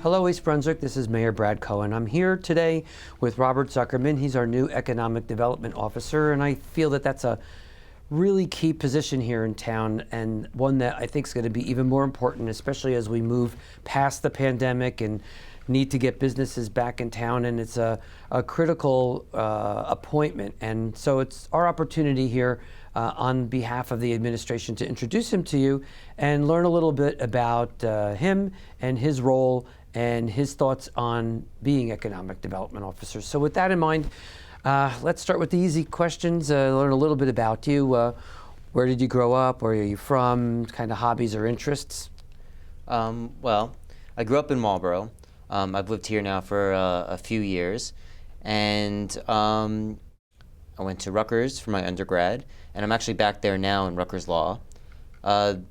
Hello, East Brunswick. This is Mayor Brad Cohen. I'm here today with Robert Zuckerman. He's our new Economic Development Officer, and I feel that that's a really key position here in town, and one that I think is going to be even more important, especially as we move past the pandemic and need to get businesses back in town. And it's a critical appointment, and so it's our opportunity here on behalf of the administration to introduce him to you and learn a little bit about him and his role and his thoughts on being Economic Development Officer. So with that in mind, let's start with the easy questions, learn a little bit about you. Where did you grow up? Where are you from? Kind of hobbies or interests? Well, I grew up in Marlborough. I've lived here now for a few years, and I went to Rutgers for my undergrad, and I'm actually back there now in Rutgers Law. Love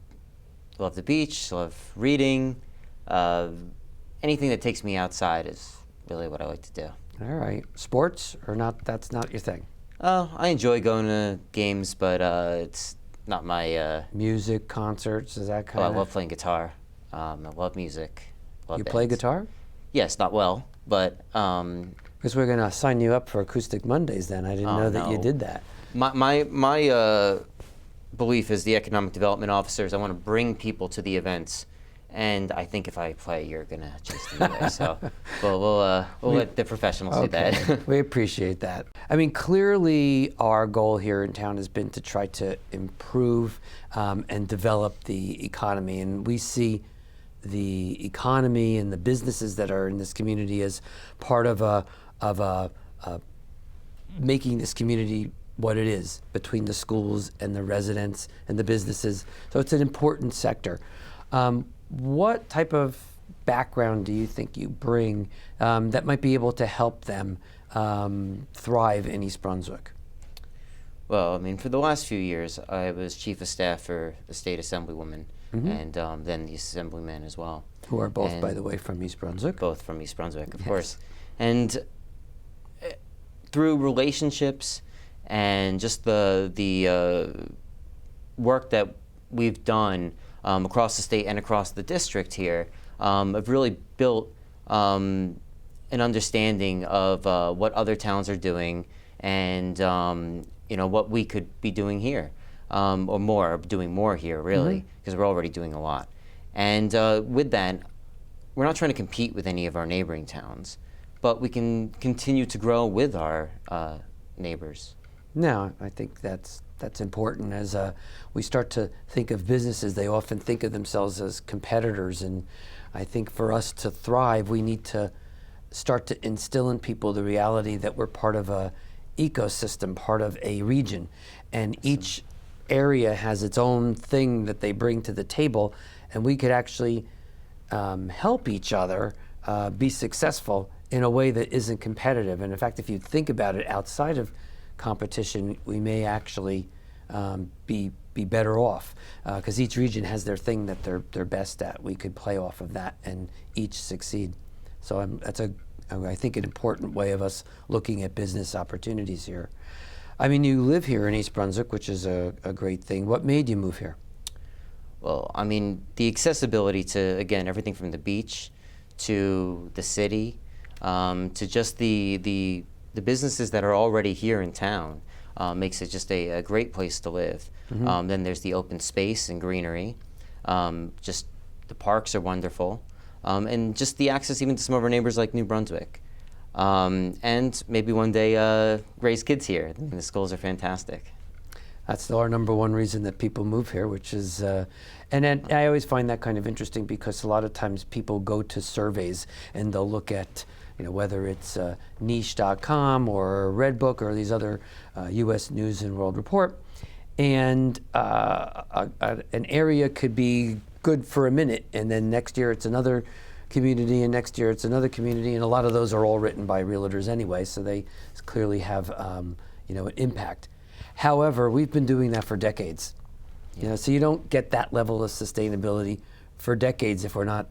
the beach, love reading. Anything that takes me outside is really what I like to do. All right. Sports or not? That's not your thing? I enjoy going to games, but it's not my... Music, concerts, is that kind I of? love playing guitar. I love music. Love You bands. play guitar? Yes, not well, but... Because we're going to sign you up for Acoustic Mondays then. I didn't know that you did that. My belief as the Economic Development Officer is I want to bring people to the events. And I think if I play, you're going to chase them away. So we'll let the professionals do that. We appreciate that. I mean, clearly our goal here in town has been to try to improve and develop the economy. And we see the economy and the businesses that are in this community as part of making this community what it is, between the schools and the residents and the businesses. So it's an important sector. What type of background do you think you bring that might be able to help them thrive in East Brunswick? Well, I mean, for the last few years, I was chief of staff for the state assemblywoman, and then the assemblyman as well. Who are both, by the way, from East Brunswick? Both from East Brunswick, of course. And through relationships and just the work that we've done across the state and across the district here, I've really built an understanding of what other towns are doing and what we could be doing here, or more, doing more here really, because we're already doing a lot. And with that, we're not trying to compete with any of our neighboring towns, but we can continue to grow with our neighbors. No, I think that's important. As we start to think of businesses, they often think of themselves as competitors, and I think for us to thrive, we need to start to instill in people the reality that we're part of a ecosystem, part of a region, and each area has its own thing that they bring to the table, and we could actually help each other be successful in a way that isn't competitive. And in fact, if you think about it, outside of competition, we may actually be better off because each region has their thing that they're best at. We could play off of that and each succeed. So that's I think an important way of us looking at business opportunities here. I mean, you live here in East Brunswick, which is a great thing. What made you move here? Well, I mean, the accessibility to, again, everything from the beach to the city to just the businesses that are already here in town makes it just a great place to live. Then there's the open space and greenery. Just the parks are wonderful. And just the access even to some of our neighbors like New Brunswick. And maybe one day raise kids here. I mean, the schools are fantastic. That's our number one reason that people move here, which is, and I always find that kind of interesting because a lot of times people go to surveys and they'll look at, whether it's niche.com or Redbook or these other U.S. News and World Report, and an area could be good for a minute, and then next year it's another community, and next year it's another community, and a lot of those are all written by realtors anyway, so they clearly have an impact. However, we've been doing that for decades. So you don't get that level of sustainability for decades if we're not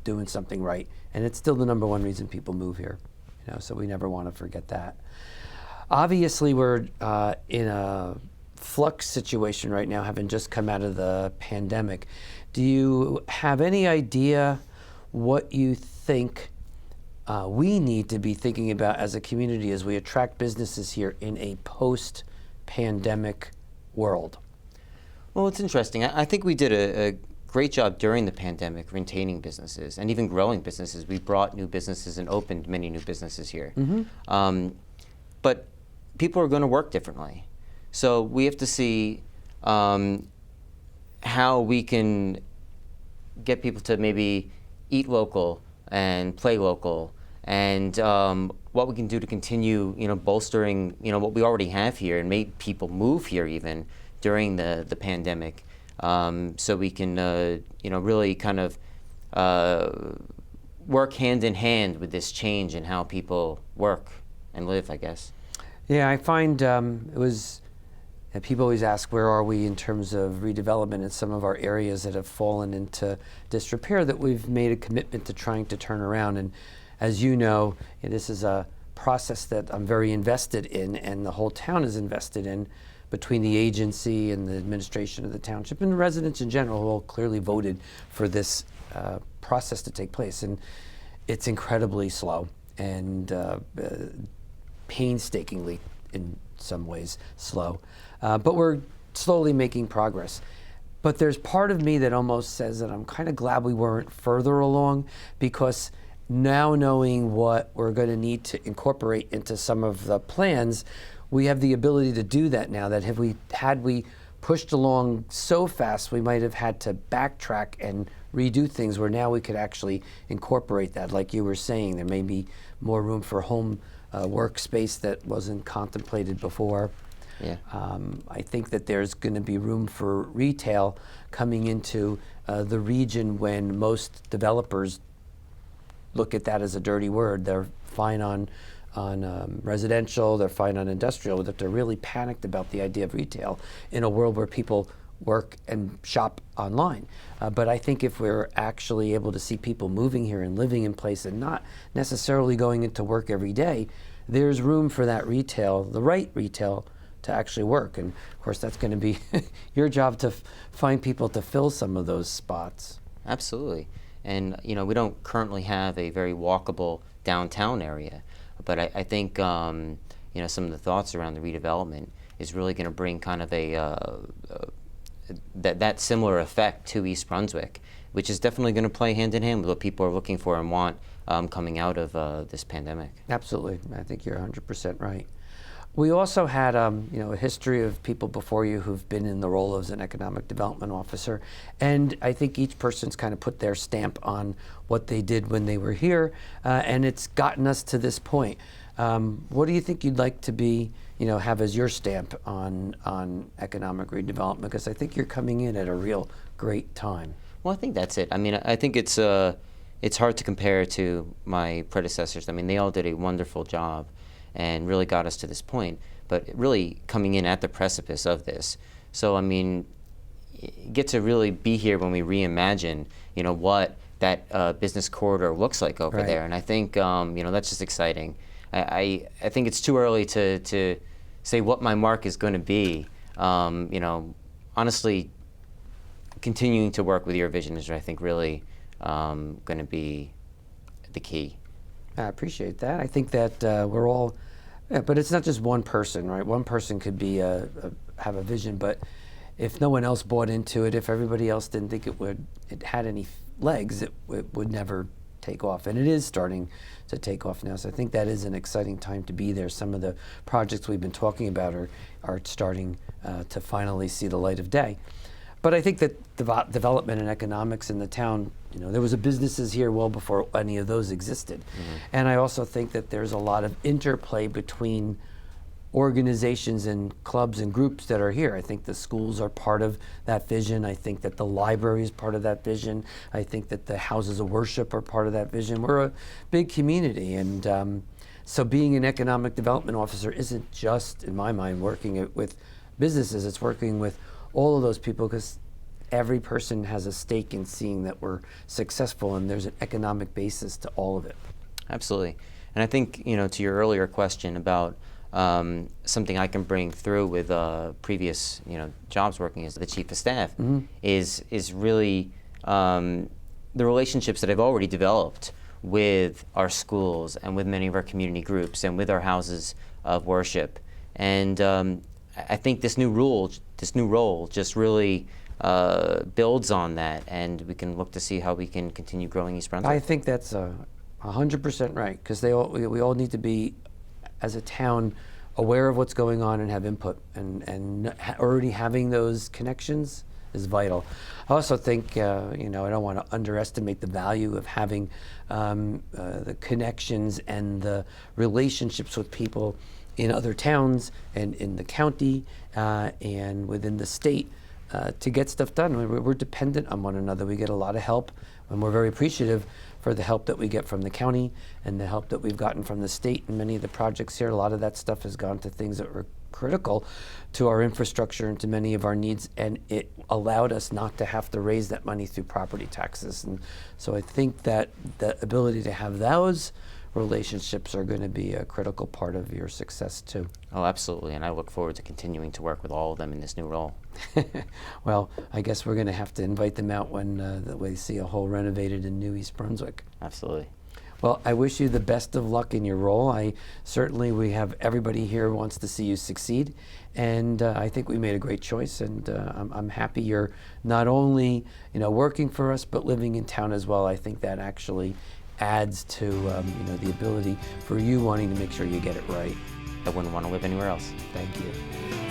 doing something right. And it's still the number one reason people move here. So we never want to forget that. Obviously, we're in a flux situation right now, having just come out of the pandemic. Do you have any idea what you think we need to be thinking about as a community as we attract businesses here in a post-pandemic world? Well, it's interesting. I think we did a great job during the pandemic retaining businesses and even growing businesses. We brought new businesses and opened many new businesses here. But people are going to work differently. So we have to see how we can get people to maybe eat local and play local, and what we can do to continue, bolstering, what we already have here and make people move here even during the pandemic, so we can, really kind of work hand in hand with this change in how people work and live, I guess. Yeah, I find people always ask, where are we in terms of redevelopment in some of our areas that have fallen into disrepair that we've made a commitment to trying to turn around. And as you know, this is a process that I'm very invested in, and the whole town is invested in, between the agency and the administration of the township and the residents in general, who all clearly voted for this process to take place. And it's incredibly slow and painstakingly, in some ways, slow. But we're slowly making progress. But there's part of me that almost says that I'm kind of glad we weren't further along, because now knowing what we're going to need to incorporate into some of the plans, we have the ability to do that now. That had we pushed along so fast, we might have had to backtrack and redo things, where now we could actually incorporate that. Like you were saying, there may be more room for home workspace that wasn't contemplated before. Yeah. I think that there's going to be room for retail coming into the region, when most developers look at that as a dirty word. They're fine on residential, they're fine on industrial, that they're really panicked about the idea of retail in a world where people work and shop online. But I think if we're actually able to see people moving here and living in place and not necessarily going into work every day, there's room for that retail, the right retail, to actually work. And of course, that's going to be your job to find people to fill some of those spots. Absolutely. And we don't currently have a very walkable downtown area, but I think some of the thoughts around the redevelopment is really going to bring kind of that similar effect to East Brunswick, which is definitely going to play hand in hand with what people are looking for and want coming out of this pandemic. Absolutely. I think you're 100% right. We also had a history of people before you who've been in the role as an economic development officer, and I think each person's kind of put their stamp on what they did when they were here, and it's gotten us to this point. What do you think you'd like to be, have as your stamp on economic redevelopment? Because I think you're coming in at a real great time. Well, I think that's it. I mean, I think it's hard to compare to my predecessors. I mean, they all did a wonderful job and really got us to this point, but really coming in at the precipice of this. So, I mean, get to really be here when we reimagine, what that business corridor looks like over there. And I think, that's just exciting. I think it's too early to say what my mark is going to be. Honestly, continuing to work with your vision is, I think, really going to be the key. I appreciate that. I think that we're all, but it's not just one person, right? One person could be have a vision, but if no one else bought into it, if everybody else didn't think it had any legs, it would never take off. And it is starting to take off now. So I think that is an exciting time to be there. Some of the projects we've been talking about are starting to finally see the light of day. But I think that development and economics in the town, there was businesses here well before any of those existed. Mm-hmm. And I also think that there's a lot of interplay between organizations and clubs and groups that are here. I think the schools are part of that vision. I think that the library is part of that vision. I think that the houses of worship are part of that vision. We're a big community, and so being an economic development officer isn't just, in my mind, working with businesses. It's working with all of those people, because every person has a stake in seeing that we're successful, and there's an economic basis to all of it. Absolutely. And I think, to your earlier question about something I can bring through with previous, jobs working as the chief of staff, mm-hmm. is really the relationships that I've already developed with our schools and with many of our community groups and with our houses of worship. And I think this new role just really builds on that, and we can look to see how we can continue growing East Brunswick. I think that's 100% right, because we all need to be, as a town, aware of what's going on and have input, and already having those connections is vital. I also think, I don't want to underestimate the value of having the connections and the relationships with people in other towns and in the county and within the state to get stuff done. We're dependent on one another. We get a lot of help, and we're very appreciative for the help that we get from the county and the help that we've gotten from the state. And many of the projects here, a lot of that stuff has gone to things that were critical to our infrastructure and to many of our needs, and it allowed us not to have to raise that money through property taxes. And so I think that the ability to have those relationships are going to be a critical part of your success too. Oh, absolutely, and I look forward to continuing to work with all of them in this new role. Well, I guess we're going to have to invite them out when we see a whole renovated and new East Brunswick. Absolutely. Well, I wish you the best of luck in your role. We have everybody here who wants to see you succeed, and I think we made a great choice. And I'm happy you're not only working for us but living in town as well. I think that actually adds to the ability for you wanting to make sure you get it right. I wouldn't want to live anywhere else. Thank you.